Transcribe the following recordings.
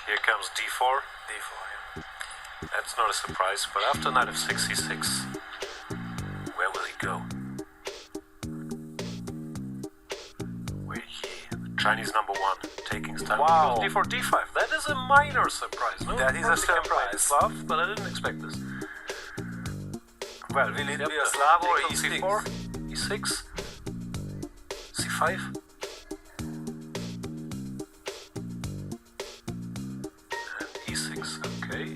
Here comes d4. d4, yeah. That's not a surprise, but after knight of 6 e6, where will he go? Where he, Chinese number 1, taking his time. Wow. He goes d4, d5. That is a minor surprise. No, That is a surprise. Slav, but I didn't expect this. Well, will it Yep, be a Slav or take on e6? c4, e6, c5. E6, okay.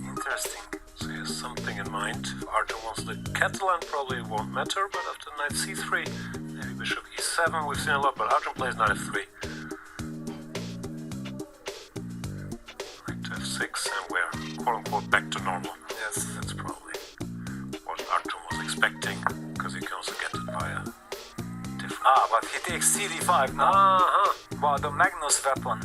Interesting. So he has something in mind. If Arjun wants the Catalan, probably it won't matter, but after knight c3, maybe bishop e7, we've seen a lot, but Arjun plays knight f3. Knight to f6, and we're quote-unquote back to normal. Yes. That's probably what Arjun was expecting, because he can also get it via different... Ah, but he takes cd5 now. Uh-huh. Wow, the Magnus weapon.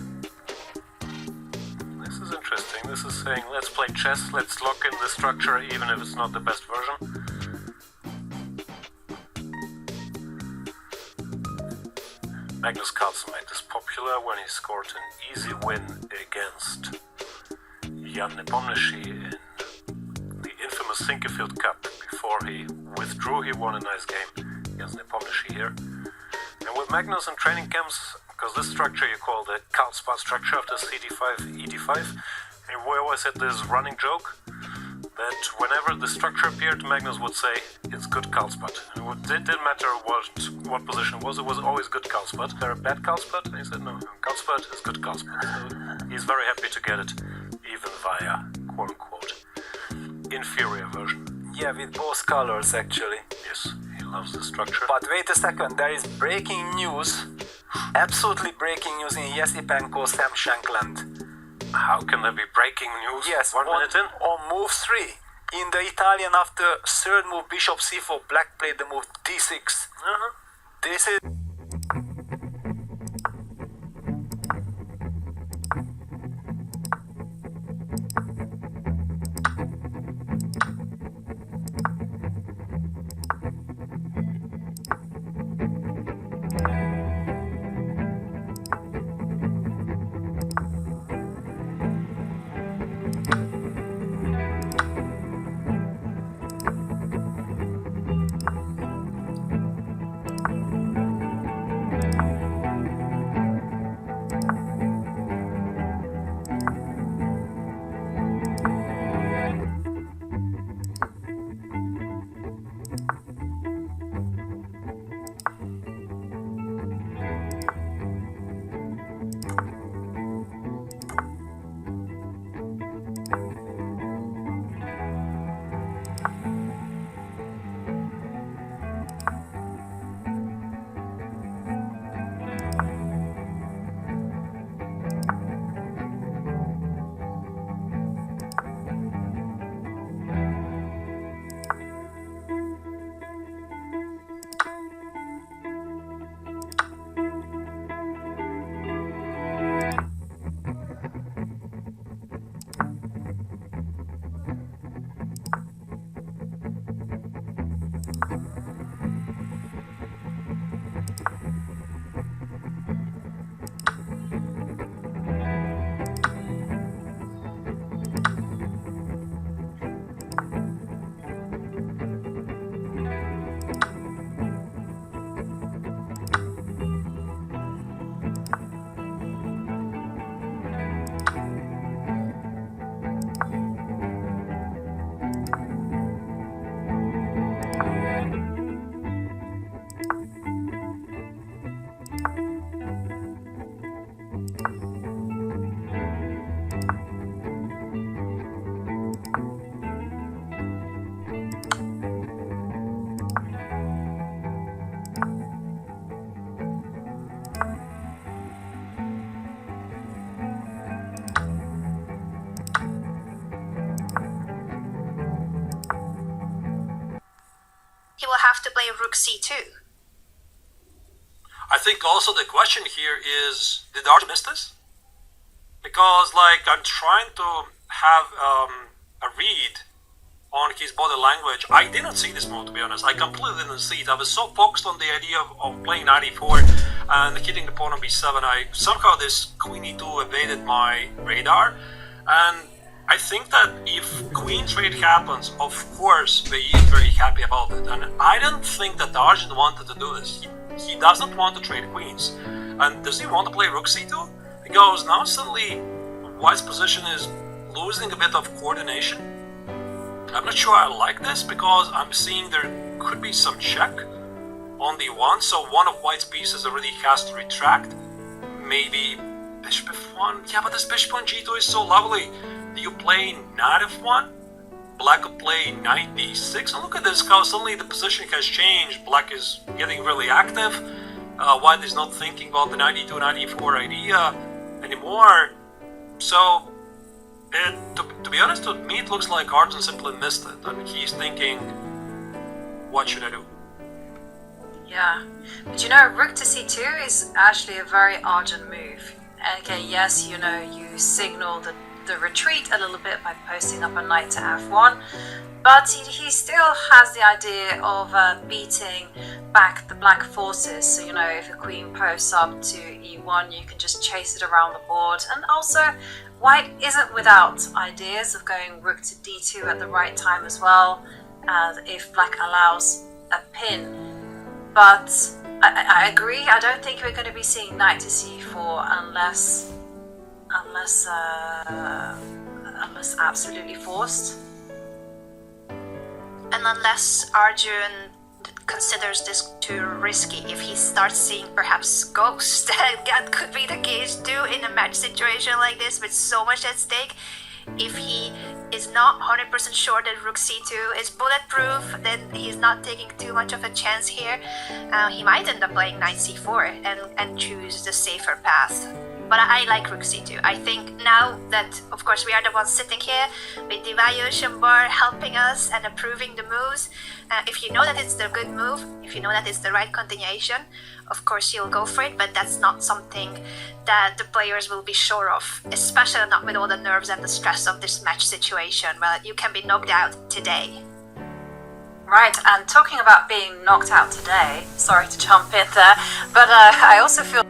This is interesting. This is saying, let's play chess, let's lock in the structure, even if it's not the best version. Magnus Carlsen made this popular when he scored an easy win against Jan Nepomniachtchi in the infamous Sinquefield Cup. Before he withdrew, he won a nice game against Nepomniachtchi here. And with Magnus in training camps, because this structure you call the Karlsbad structure after cd5, ed5, and we always had this running joke that whenever the structure appeared, Magnus would say, it's good Karlsbad. It didn't matter what position it was always good Karlsbad. There a bad Karlsbad? And he said, no, Karlsbad is good Karlsbad. So he's very happy to get it, even via, quote-unquote, inferior version. Yeah, with both colors actually. Yes, he loves the structure. But wait a second, there is breaking news. Absolutely breaking news in Yesipenko Sam Shankland. How can there be breaking news? Yes, 1 minute in? on move 3. In the Italian, after third move bishop c4, black played the move d6. Uh-huh. This is... He will have to play rook c2. I think also the question here is, did Arjun miss this? Because like I'm trying to have a read on his body language. I didn't see this move, to be honest. I completely didn't see it. I was so focused on the idea of playing 94. and hitting the pawn on b7, somehow this queen e2 evaded my radar, and I think that if queen trade happens, of course Bei is very happy about it, and I don't think that Arjun wanted to do this. He doesn't want to trade queens. And does he want to play rook c2? Because now suddenly White's position is losing a bit of coordination. I'm not sure I like this, because I'm seeing there could be some check on d1, so one of White's pieces already has to retract. Maybe bishop f1? Yeah, but this bishop on g2 is so lovely. Do you play knight f1? Black could play knight d6, and look at this, how suddenly the position has changed. Black is getting really active. White is not thinking about the knight e2, knight e4 idea anymore. So, to be honest, to me it looks like Arjun simply missed it, and he's thinking, what should I do? Yeah, but you know, rook to c2 is actually a very Arjun move. Okay, yes, you know, you signal the retreat a little bit by posting up a knight to f1, but he still has the idea of beating back the black forces. So, you know, if a queen posts up to e1, you can just chase it around the board. And also, White isn't without ideas of going rook to d2 at the right time as well, if black allows a pin. But I agree, I don't think we're going to be seeing knight to c4 unless absolutely forced. And unless Arjun considers this too risky, if he starts seeing perhaps ghosts, that could be the case too in a match situation like this with so much at stake. If he is not 100% sure that rook c2 is bulletproof, then he's not taking too much of a chance here. He might end up playing knight c4 and choose the safer path. But I like rook c2. I think now that, of course, we are the ones sitting here with the evaluation bar helping us and approving the moves, if you know that it's the good move, if you know that it's the right continuation, of course you'll go for it, but that's not something that the players will be sure of, especially not with all the nerves and the stress of this match situation. Well, you can be knocked out today. Right, and talking about being knocked out today, sorry to jump in there, but I also feel